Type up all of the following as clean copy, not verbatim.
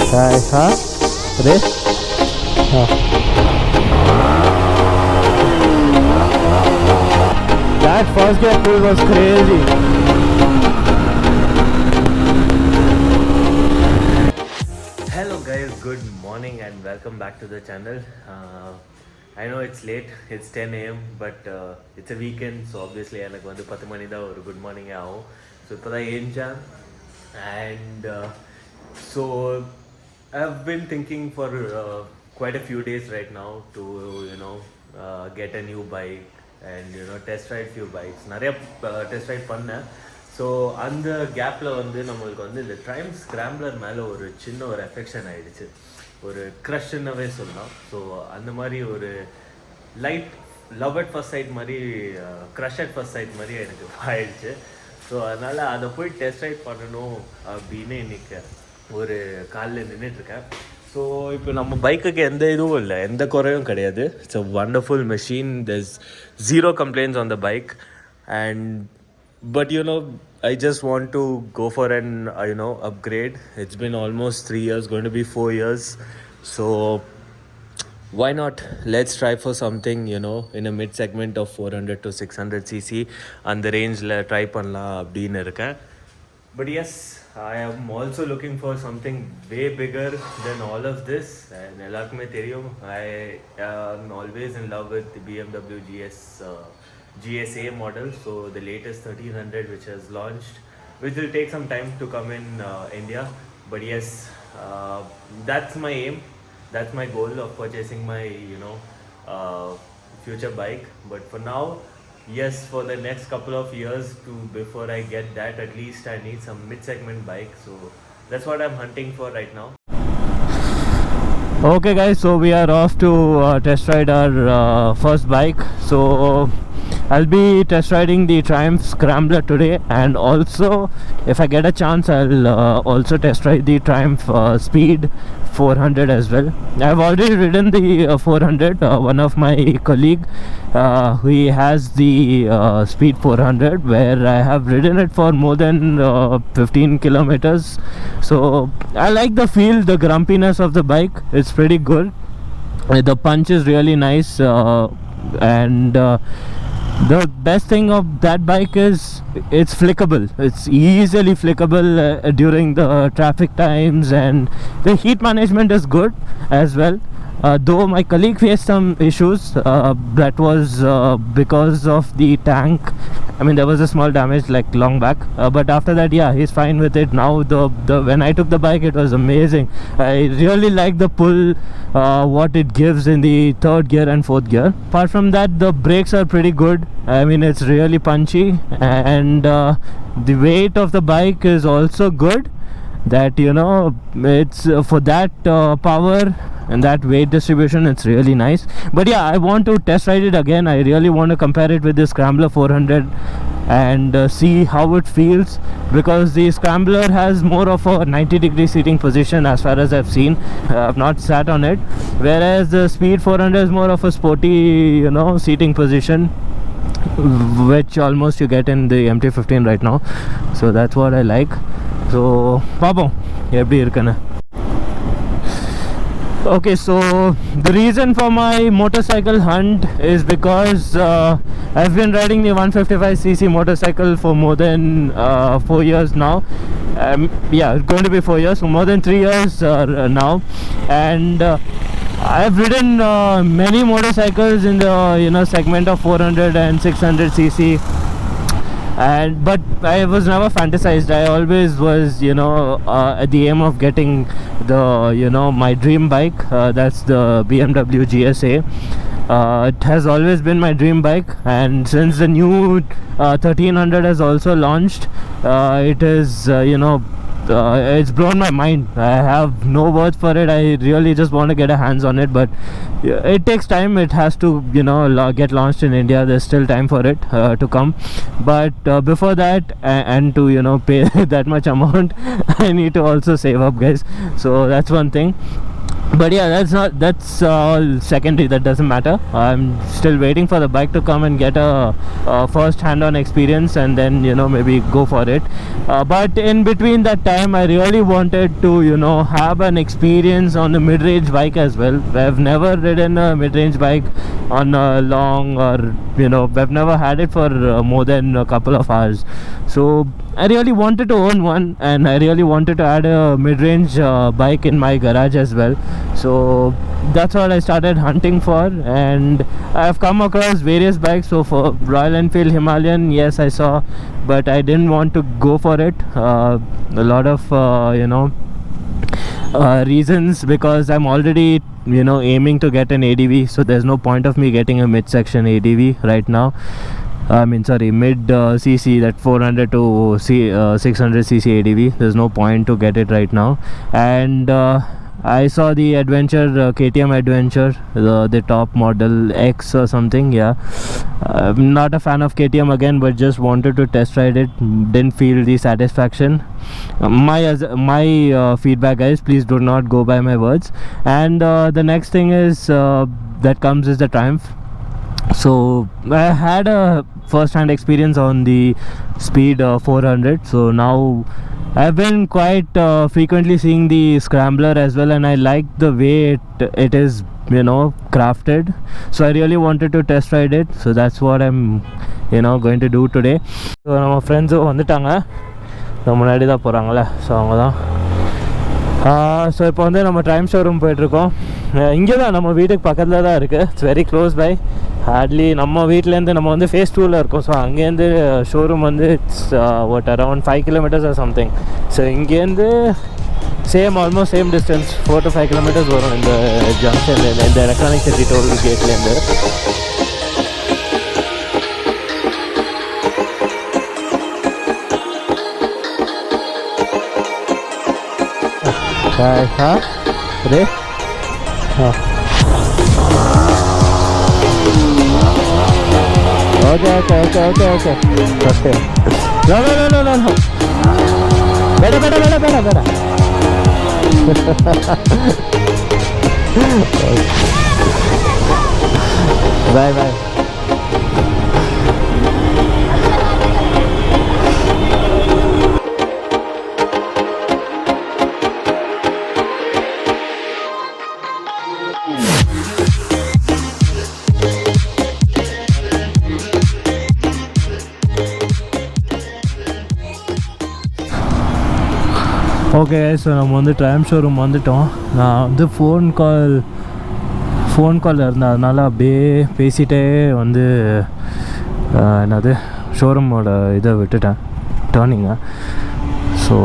Hi, huh? This? Huh. That first gear pull was crazy. Hello guys, good morning and welcome back to the channel. I know it's late, it's 10 a.m. but it's a weekend, so obviously எனக்கு வந்து 10 மணி தான் ஒரு good morning ஆகும். So இப்போ தான் ஏஞ்சேன் and so I've been thinking for quite a few days right now to get a new bike and test ride few bikes. நிறைய test ride பண்ணேன். So அந்த கேப்பில் வந்து நம்மளுக்கு வந்து இந்த ட்ரைம் ஸ்க்ராம்ப்ளர் மேலே ஒரு சின்ன ஒரு எஃபெக்ஷன் ஆகிடுச்சு, ஒரு க்ரஷ்ன்னவே சொல்லலாம். ஸோ அந்த மாதிரி ஒரு light love at first sight மாதிரி, க்ரஷ் அட் ஃபர்ஸ்ட் சைட் மாதிரி எனக்கு ஆயிடுச்சு. ஸோ அதனால் அதை போய் டெஸ்ட் ரைட் பண்ணணும் அப்படின்னு இன்றைக்கி ஒரு காலில் நின்றுட்டுருக்கேன். ஸோ இப்போ நம்ம பைக்குக்கு எந்த இதுவும் இல்லை, எந்த குறையும் கிடையாது. It's a wonderful machine. there's zero complaints on the bike and but I just want to go for an upgrade. It's been almost 3 years, going to be 4 years, so why not, let's try for something in a mid segment of 400 to 600 cc and the range la try pannalam appdinu iruken. But yes, I am also looking for something way bigger than all of this, and ellarkume theriyum I am always in love with the BMW GSA model, so the latest 1300 which has launched, which will take some time to come in India. But yes, that's my aim, that's my goal of purchasing my future bike. But for now, yes, for the next couple of years before I get that, at least I need some mid-segment bike. So that's what I'm hunting for right now. Okay guys, so we are off to test ride our first bike. So I'll be test riding the Triumph Scrambler today, and also if I get a chance I'll also test ride the Triumph Speed 400 as well. I've already ridden the 400. One of my colleague, he has the Speed 400, where I have ridden it for more than 15 kilometers. So I like the feel, the grumpiness of the bike. It's pretty good. The punch is really nice, and the best thing of that bike is it's flickable. It's easily flickable during the traffic times, and the heat management is good as well. Though my colleague faced some issues, that was because of the tank. I mean, there was a small damage like long back, but after that, yeah, he's fine with it now. The when I took the bike, it was amazing. I really like the pull, what it gives in the third gear and fourth gear. Apart from that, the brakes are pretty good. I mean, it's really punchy, and the weight of the bike is also good. That it's for that power and that weight distribution, it's really nice. But yeah, I want to test ride it again. I really want to compare it with the Scrambler 400 and see how it feels, because the Scrambler has more of a 90-degree seating position as far as I've seen. I've not sat on it, whereas the Speed 400 is more of a sporty seating position, which almost you get in the MT-15 right now. So that's what I like. So பாப்போம் எப்படி இருக்குன்னு. Okay, so the reason for my motorcycle hunt is because I've been riding the 155cc motorcycle for more than 4 years now. Yeah, it's going to be 4 years, so more than 3 years now. And I've ridden many motorcycles in the segment of 400 and 600cc. But I was never fantasized. I always was at the aim of getting the my dream bike, that's the BMW GSA. It has always been my dream bike, and since the new 1300 has also launched, it is it's blown my mind. I have no words for it. I really just want to get a hands on it, but it takes time. It has to get launched in India. There's still time for it to come, but before that, and to pay that much amount, I need to also save up, guys. So that's one thing. But yeah, that's all secondary, that doesn't matter. I'm still waiting for the bike to come and get a first hand on experience, and then maybe go for it. But in between that time, I really wanted to have an experience on the mid-range bike as well. I've never ridden a mid-range bike on a long, or I've never had it for more than a couple of hours. So I really wanted to own one, and I really wanted to add a mid-range bike in my garage as well. So that's what I started hunting for, and I've come across various bikes. So for Royal Enfield Himalayan, yes, I saw, but I didn't want to go for it. A lot of reasons, because I'm already aiming to get an ADV, so there's no point of me getting a mid-section ADV right now. Mid cc, that 400 to 600 cc ADV. There's no point to get it right now. And I saw the Adventure, KTM Adventure, the top model X or something. Yeah, I'm not a fan of KTM again, but just wanted to test ride it. Didn't feel the satisfaction. My feedback, guys, please do not go by my words. And the next thing is that comes is the Triumph. So I had a first-hand experience on the Speed 400. So now I've been quite frequently seeing the Scrambler as well, and I like the way it is crafted. So I really wanted to test ride it. So that's what I'm going to do today. So நம்ம friends வந்துட்டாங்க, முன்னாடி தான் போகிறாங்களே, so அவங்க தான். So இப்போ வந்து நம்ம ட்ரைம் showroom போயிட்டுருக்கோம். இங்கே தான் நம்ம வீட்டுக்கு பக்கத்தில் தான் இருக்குது. It's very close by. Hardly நம்ம வீட்டிலேருந்து நம்ம வந்து ஃபேஸ் 2ல் இருக்கோம். ஸோ அங்கேருந்து ஷோரூம் வந்து it's around 5 kilometers or something. So இங்கேருந்து almost same distance, 4 to 5 kilometers வரும் இந்த ஜங்ஷன்லேருந்து, இந்த எலக்ட்ரானிக் சிட்டி டோல் கேட்லேருந்து. Ready? Okay. No. Better. Bye. Okay, so நம்ம வந்து ட்ரைம் ஷோரூம் வந்துட்டோம். நான் வந்து ஃபோன் கால் இருந்தேன், அதனால் அப்படியே பேசிகிட்டே வந்து என்னது ஷோரூமோட இதை விட்டுட்டேன், டேர்னிங்கை. ஸோ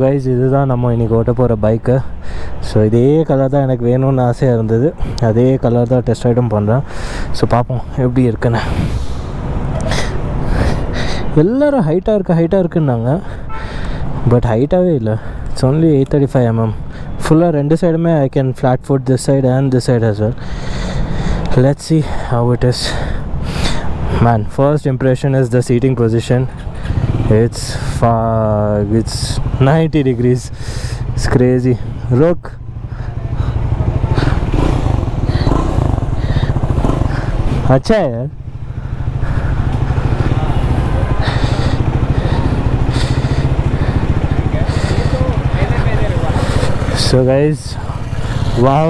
கைஸ், இதுதான் நம்ம இன்றைக்கி ஓட்ட போகிற பைக்கு. ஸோ இதே கலர் தான் எனக்கு வேணும்னு ஆசையாக இருந்தது, அதே கலர் தான் டெஸ்ட் ரைடும் பண்ணுறேன். ஸோ பார்ப்போம் எப்படி இருக்குன்னு. எல்லோரும் ஹைட்டாக இருக்குன்னாங்க, பட் ஹைட்டாகவே இல்லை. It's only 835 mm. ஃபுல்லாக ரெண்டு சைடுமே I can flat food this side and this side as well. Let's see how it is. Man, first impression is the seating position. It's 90 degrees. It's crazy. Look. अच्छा है यार. So guys, wow,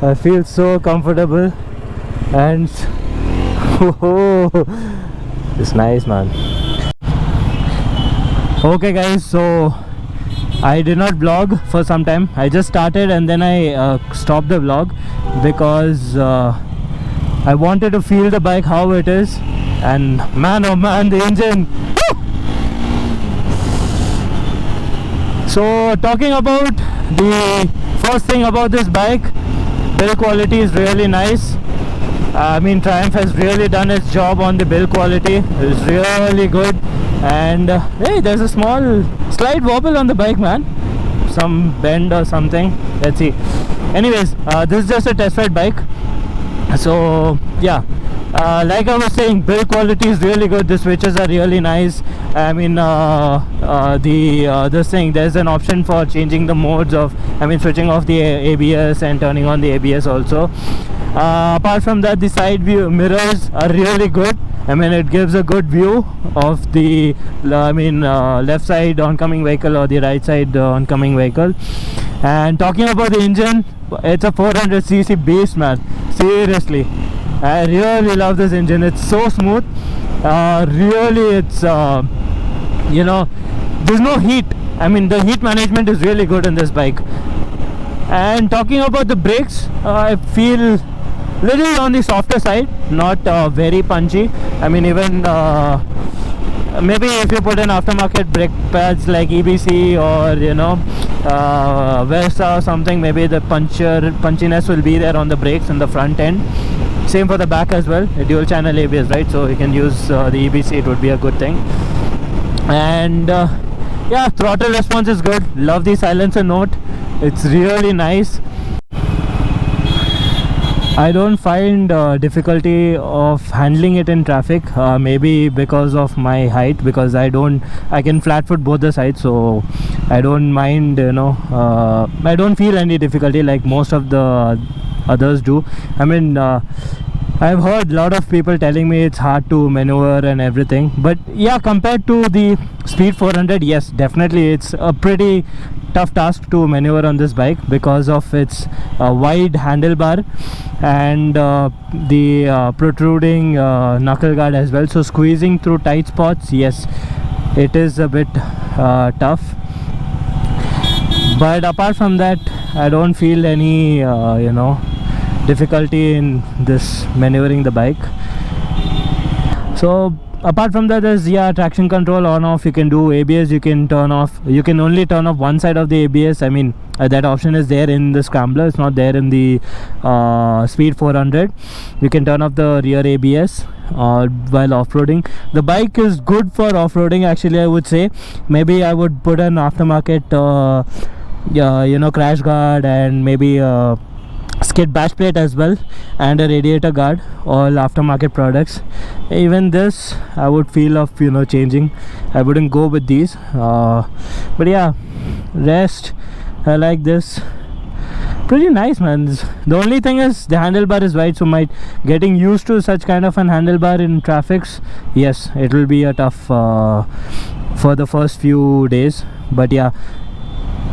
I feel so comfortable and it's nice, man. Okay guys, so I did not vlog for some time. I just started and then I stopped the vlog because I wanted to feel the bike, how it is, and man, oh man, the engine. So talking about the first thing about this bike, build quality is really nice. I mean, Triumph has really done its job on the build quality. It's really good. And hey, there's a slight wobble on the bike, man. Some bend or something. Let's see. Anyways, this is just a test ride bike. So yeah, like I was saying, build quality is really good. The switches are really nice. I mean, this thing, there's an option for changing the modes of, I mean, switching off the ABS and turning on the ABS also. Apart from that, the side view mirrors are really good. I mean, it gives a good view of the left side oncoming vehicle or the right side oncoming vehicle. And talking about the engine, it's a 400cc beast, man. Seriously, I really love this engine. It's so smooth. Really, it's you know, there's no heat. I mean, the heat management is really good in this bike. And talking about the brakes, I feel little on the softer side, not very punchy. I mean, even maybe if you put in aftermarket brake pads like EBC or Versa or something, maybe the punchiness will be there on the brakes in the front end. Same for the back as well. A dual channel ABS, right? So you can use the EBC. It would be a good thing. And yeah, throttle response is good. Love the silencer note. It's really nice. I don't find difficulty of handling it in traffic, maybe because of my height, because I can flat foot both the sides, so I don't mind, I don't feel any difficulty like most of the others do. I mean, I've heard a lot of people telling me it's hard to maneuver and everything, but yeah, compared to the Speed 400, yes, definitely it's a pretty tough task to maneuver on this bike because of its wide handlebar and the protruding knuckle guard as well. So squeezing through tight spots, yes, it is a bit tough. But apart from that, I don't feel any difficulty in this maneuvering the bike. So apart from that, there's traction control on off. You can do ABS, you can turn off. You can only turn off one side of the ABS. I mean, that option is there in the Scrambler. It's not there in the Speed 400. You can turn off the rear ABS while off-roading. The bike is good for off-roading, actually. I would say maybe I would put an aftermarket crash guard and maybe skid bash plate as well, and a radiator guard, all aftermarket products. Even this I would feel of changing. I wouldn't go with these, but yeah, rest I like this. Pretty nice, man. The only thing is the handlebar is wide, so getting used to such kind of an handlebar in traffics, yes, it will be a tough for the first few days. But yeah,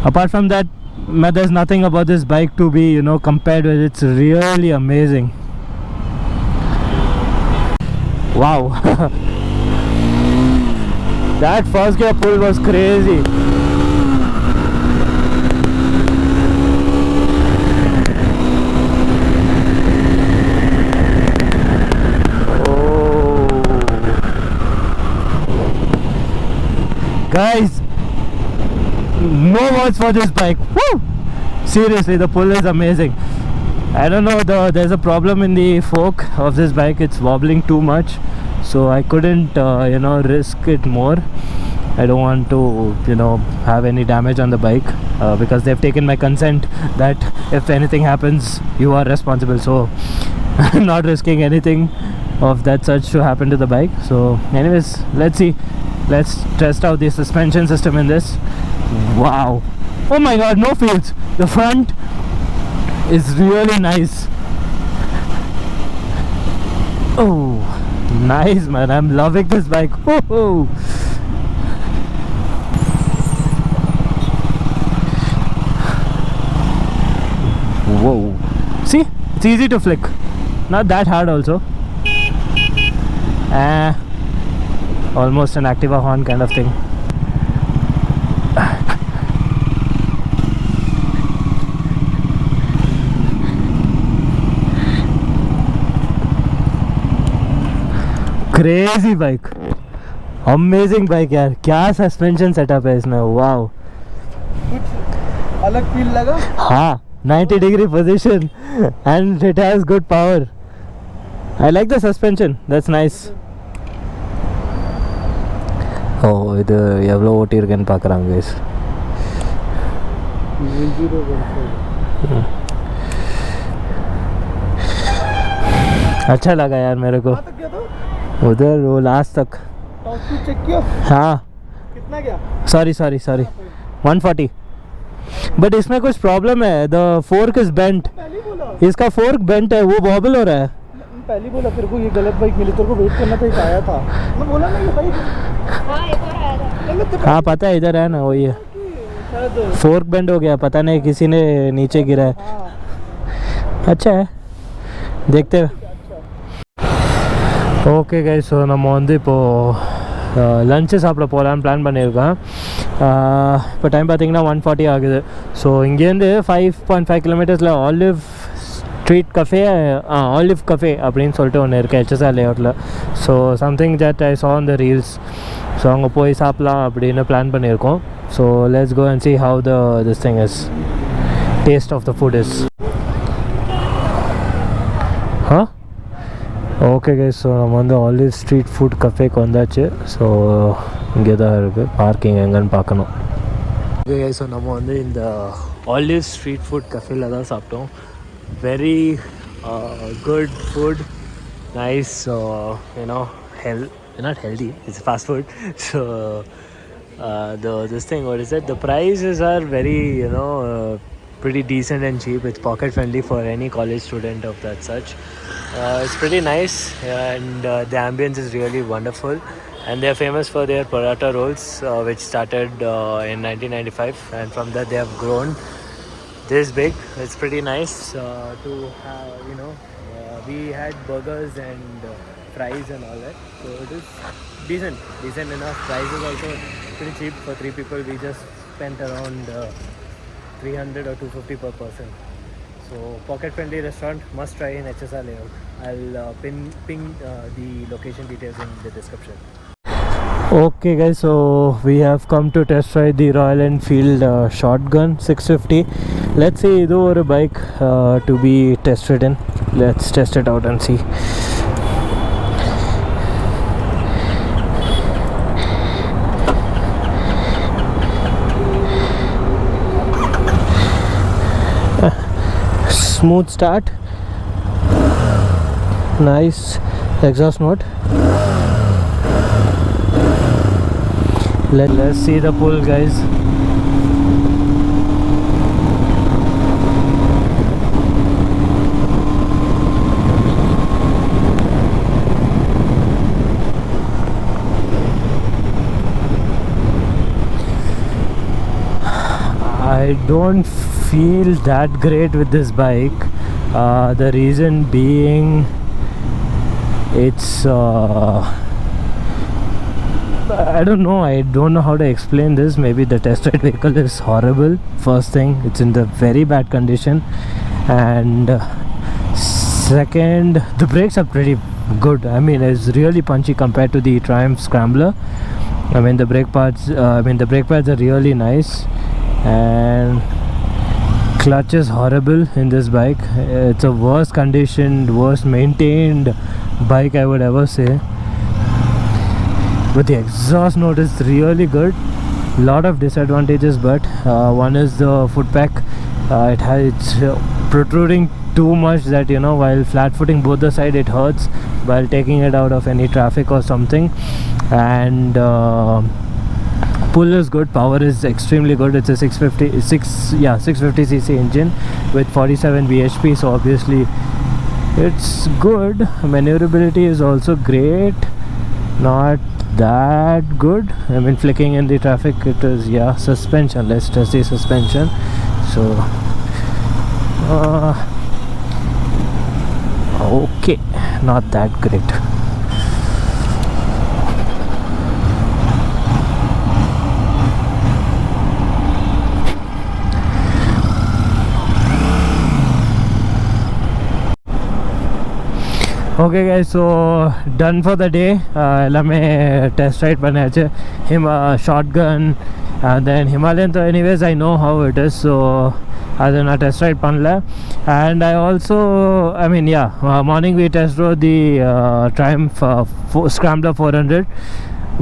apart from that, there's nothing about this bike to be compared with. It's really amazing. Wow. That first gear pull was crazy. Oh, guys, no words for this bike. Woo! Seriously, the pull is amazing. I don't know, there's a problem in the fork of this bike. It's wobbling too much, so I couldn't risk it more. I don't want to have any damage on the bike because they've taken my consent that if anything happens, you are responsible. So I'm not risking anything of that such to happen to the bike. So anyways, let's see. Let's test out the suspension system in this. Wow. Oh my god, no feels. The front is really nice. Oh, nice, man. I'm loving this bike. Whoa. Whoa. See, it's easy to flick. Not that hard also. Almost an Activa horn kind of thing. Crazy bike, amazing bike यार. क्या suspension setup है इसमें. Wow, कुछ अलग feel लगा. हाँ, 90 degree position and it has good power. I like the suspension. That's nice. Oh, இது எவ்வளோ ஓட்டியிருக்கேன்னு பார்க்குறாங்க guys. अच्छा लगा यार मेरे को. उधर वो लास्ट तक टॉप स्पीड चेक किया. हाँ, इतना क्या सॉरी 140. बट इसमें कुछ प्रॉब्लम है, द फोर्क इज बेंट. पहले बोला इसका फोर्क बेंट है, वो वॉबल हो रहा है. पहले बोला तेरे को ये गलत बाइक मिली, तेरे को वेट करना था, एक आया था, मैं बोला ना ये बाइक. हाँ एक और आया था। गलत तो हाँ पता है, इधर है ना, वही है. शायद. फोर्क बेंड हो गया, पता नहीं किसी ने नीचे गिरा है. हाँ अच्छा है, देखते हैं. ಓಕೆ ಗೈಸ್, ಸೊ ನಮ್ಮ ಒಂದು ಲಂಚ್ சாப்பிட போகலான்னு பிளான் பண்ணியிருக்கேன். இப்போ டைம் பார்த்தீங்கன்னா 1:40 ஆகுது. ஸோ இங்கேருந்து 5.5 கிலோமீட்டர்ஸில் Olive Street Cafe, Olive Cafe அப்படின்னு சொல்லிட்டு ஒன்று இருக்குது HSR லேஅவுட்டில். So something that I saw on the reels. So அங்கே போய் சாப்பிட்லாம் அப்படின்னு பிளான் பண்ணியிருக்கோம். So let's go and see how this thing is, taste of the food is. Huh? Okay guys, so நம்ம வந்து ஆலிவ் ஸ்ட்ரீட் ஃபுட் கஃபேக்கு வந்தாச்சு. So இங்கே தான் இருக்குது, பார்க்கிங் எங்கன்னு பார்க்கணும். ஓகே கைஸ், ஸோ நம்ம வந்து இந்த ஆலிவ் ஸ்ட்ரீட் ஃபுட் கஃபேல தான் சாப்பிட்டோம். Very good food, nice, you know not healthy, it's fast food. So this thing, what is it, the prices are very, pretty decent and cheap. It's pocket friendly for any college student of that such. It's pretty nice, and the ambience is really wonderful, and they are famous for their paratha rolls, which started in 1995, and from that they have grown this big. It's pretty nice to have, we had burgers and fries and all that, so it is decent enough. Price is also pretty cheap for 3 people. We just spent around 300 or 250 per person. So pocket friendly restaurant, must try in HSR layout. I'll ping the location details in the description. Okay guys, so we have come to test ride the Royal Enfield shotgun 650. Let's see, idu or bike to be test ridden. Let's test it out and see. Smooth start, nice exhaust note. Let's see the pull, guys. I don't feel that great with this bike. The reason being, it's I don't know how to explain this. Maybe the test ride vehicle is horrible. First thing, it's in the very bad condition, and second, the brakes are pretty good. I mean, it's really punchy compared to the Triumph Scrambler. I mean, the brake pads are really nice, and clutch is horrible in this bike. It's a worst conditioned, worst maintained bike I would ever say. But the exhaust note is really good. Lot of disadvantages, but one is the foot pack. It's protruding too much that, while flat footing both the side, it hurts while taking it out of any traffic or something. And pull is good, power is extremely good. It's a 650cc engine with 47 bhp, so obviously it's good. Maneuverability is also great, not that good. I mean, flicking in the traffic, it is. Suspension, let's test the suspension. So okay, not that great. Okay guys, so done for the day. எல்லாமே test ride பண்ணியாச்சு. Shotgun and then Himalayan. So anyways, I know how it is, so அதை நான் test ride பண்ணல. And I also, morning we test rode the Triumph Scrambler 400,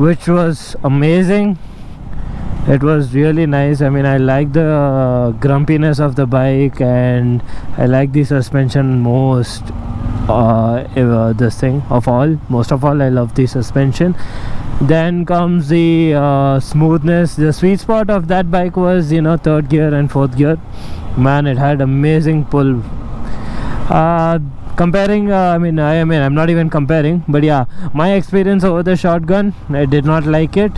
which was amazing. It was really nice. I mean, I like the grumpiness of the bike, and I like the suspension most. This thing of all, most of all, I love the suspension. Then comes the smoothness. The sweet spot of that bike was, you know, third gear and fourth gear. Man, it had amazing pull. Comparing, I mean, I'm not even comparing, but yeah, my experience over the shotgun, I did not like it.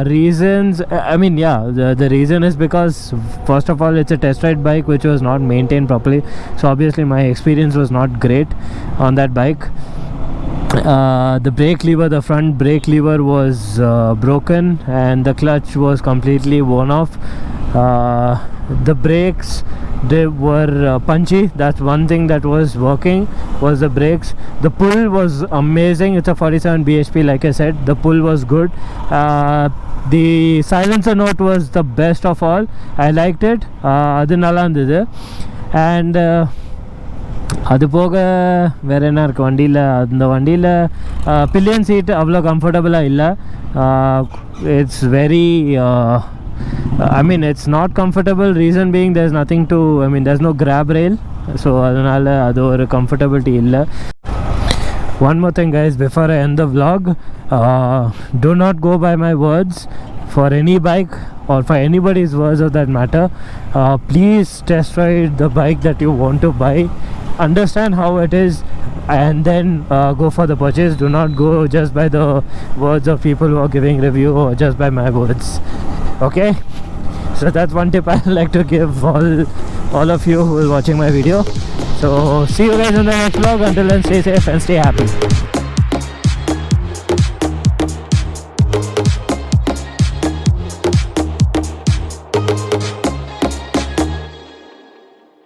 Reasons, I mean, yeah, the reason is because first of all, it's a test ride bike which was not maintained properly, so obviously my experience was not great on that bike. The brake lever, the front brake lever was broken, and the clutch was completely worn off. The brakes, they were punchy. That's one thing that was working, was the brakes. The pull was amazing. It's a 47 bhp, like I said. The pull was good. The silencer note was the best of all. I liked it. அது நல்லா இருந்தது. And அது போக வேறு என்ன இருக்குது வண்டியில், அந்த வண்டியில் பில்லியன் சீட் அவ்வளோ கம்ஃபர்டபுளாக இல்லை. It's very I mean, it's not comfortable. Reason being, there's nothing to, I mean, there's no grab rail, so அதனால அது ஒரு comfortability இல்லை. One more thing, guys, before I end the vlog, do not go by my words for any bike or for anybody's words of that matter. Please test ride the bike that you want to buy, understand how it is, and then go for the purchase. Do not go just by the words of people who are giving review or just by my words. Okay, so that's one tip I'd like to give all of you who are watching my video. So see you guys in the next vlog. Until then, stay safe and stay happy.